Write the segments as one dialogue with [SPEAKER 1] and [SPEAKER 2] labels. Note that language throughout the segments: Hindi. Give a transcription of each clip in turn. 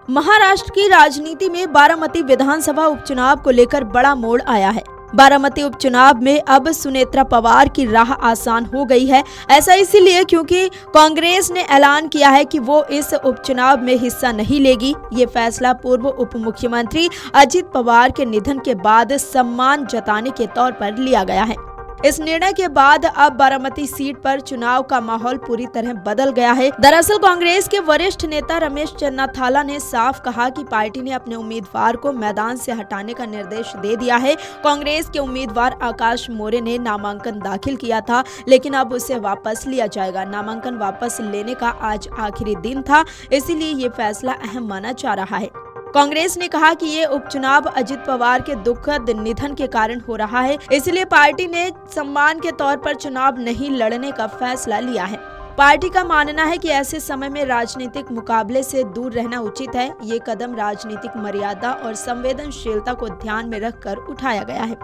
[SPEAKER 1] महाराष्ट्र की राजनीति में बारामती विधानसभा उपचुनाव को लेकर बड़ा मोड़ आया है। बारामती उपचुनाव में अब सुनेत्रा पवार की राह आसान हो गई है। ऐसा इसीलिए क्योंकि कांग्रेस ने ऐलान किया है कि वो इस उपचुनाव में हिस्सा नहीं लेगी। ये फैसला पूर्व उप मुख्यमंत्री अजित पवार के निधन के बाद सम्मान जताने के तौर पर लिया गया है। इस निर्णय के बाद अब बारामती सीट पर चुनाव का माहौल पूरी तरह बदल गया है। दरअसल कांग्रेस के वरिष्ठ नेता रमेश चन्नाथाला ने साफ कहा कि पार्टी ने अपने उम्मीदवार को मैदान से हटाने का निर्देश दे दिया है। कांग्रेस के उम्मीदवार आकाश मोरे ने नामांकन दाखिल किया था, लेकिन अब उसे वापस लिया जाएगा। नामांकन वापस लेने का आज आखिरी दिन था, इसीलिए ये फैसला अहम माना जा रहा है। कांग्रेस ने कहा कि ये उपचुनाव अजित पवार के दुखद निधन के कारण हो रहा है, इसलिए पार्टी ने सम्मान के तौर पर चुनाव नहीं लड़ने का फैसला लिया है। पार्टी का मानना है कि ऐसे समय में राजनीतिक मुकाबले से दूर रहना उचित है। ये कदम राजनीतिक मर्यादा और संवेदनशीलता को ध्यान में रखकर उठाया गया है।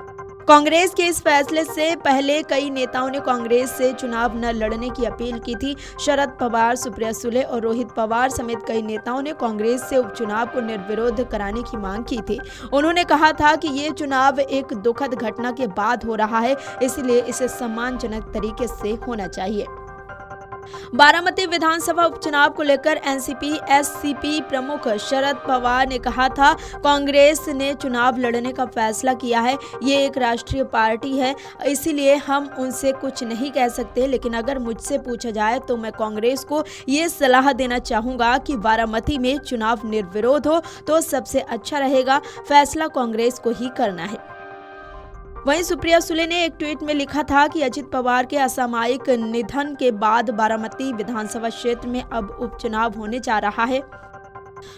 [SPEAKER 1] कांग्रेस के इस फैसले से पहले कई नेताओं ने कांग्रेस से चुनाव न लड़ने की अपील की थी। शरद पवार, सुप्रिया सुले और रोहित पवार समेत कई नेताओं ने कांग्रेस से उपचुनाव को निर्विरोध कराने की मांग की थी। उन्होंने कहा था कि ये चुनाव एक दुखद घटना के बाद हो रहा है, इसलिए इसे सम्मानजनक तरीके से होना चाहिए। बारामती विधानसभा उपचुनाव को लेकर एनसीपी एससीपी प्रमुख शरद पवार ने कहा था, कांग्रेस ने चुनाव लड़ने का फैसला किया है। ये एक राष्ट्रीय पार्टी है, इसीलिए हम उनसे कुछ नहीं कह सकते, लेकिन अगर मुझसे पूछा जाए तो मैं कांग्रेस को ये सलाह देना चाहूंगा कि बारामती में चुनाव निर्विरोध हो तो सबसे अच्छा रहेगा। फैसला कांग्रेस को ही करना है। वहीं सुप्रिया सुले ने एक ट्वीट में लिखा था कि अजित पवार के असामयिक निधन के बाद बारामती विधानसभा क्षेत्र में अब उपचुनाव होने जा रहा है।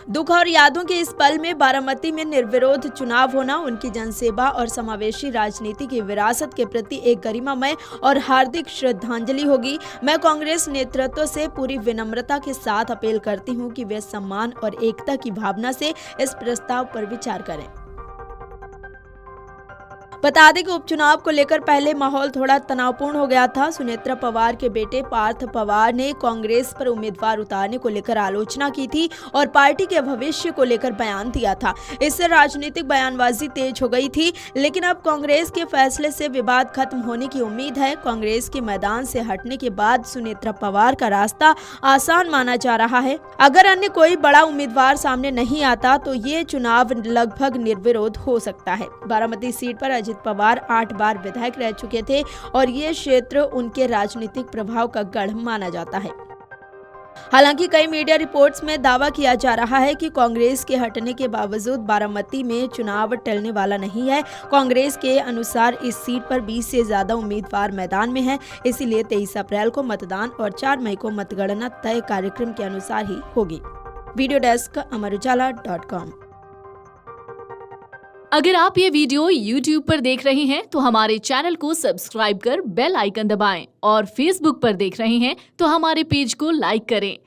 [SPEAKER 1] दुख और यादों के इस पल में बारामती में निर्विरोध चुनाव होना उनकी जनसेवा और समावेशी राजनीति की विरासत के प्रति एक गरिमामय और हार्दिक श्रद्धांजलि होगी। मैं कांग्रेस नेतृत्व से पूरी विनम्रता के साथ अपील करती हूं कि वे सम्मान और एकता की भावना से इस प्रस्ताव पर विचार करें। बता दें कि उपचुनाव को लेकर पहले माहौल थोड़ा तनावपूर्ण हो गया था। सुनेत्रा पवार के बेटे पार्थ पवार ने कांग्रेस पर उम्मीदवार उतारने को लेकर आलोचना की थी और पार्टी के भविष्य को लेकर बयान दिया था। इससे राजनीतिक बयानबाजी तेज हो गई थी, लेकिन अब कांग्रेस के फैसले से विवाद खत्म होने की उम्मीद है। कांग्रेस के मैदान से हटने के बाद सुनेत्रा पवार का रास्ता आसान माना जा रहा है। अगर अन्य कोई बड़ा उम्मीदवार सामने नहीं आता तो ये चुनाव लगभग निर्विरोध हो सकता है। बारामती सीट पर अजित पवार 8 बार विधायक रह चुके थे और ये क्षेत्र उनके राजनीतिक प्रभाव का गढ़ माना जाता है। हालांकि कई मीडिया रिपोर्ट्स में दावा किया जा रहा है कि कांग्रेस के हटने के बावजूद बारामती में चुनाव टलने वाला नहीं है। कांग्रेस के अनुसार इस सीट पर 20 से ज्यादा उम्मीदवार मैदान में हैं, इसीलिए 23 अप्रैल को मतदान और 4 मई को मतगणना तय कार्यक्रम के अनुसार ही होगी। वीडियो डेस्क अमरउजाला.com।
[SPEAKER 2] अगर आप ये वीडियो YouTube पर देख रहे हैं तो हमारे चैनल को सब्सक्राइब कर बेल आइकन दबाएं और Facebook पर देख रहे हैं तो हमारे पेज को लाइक करें।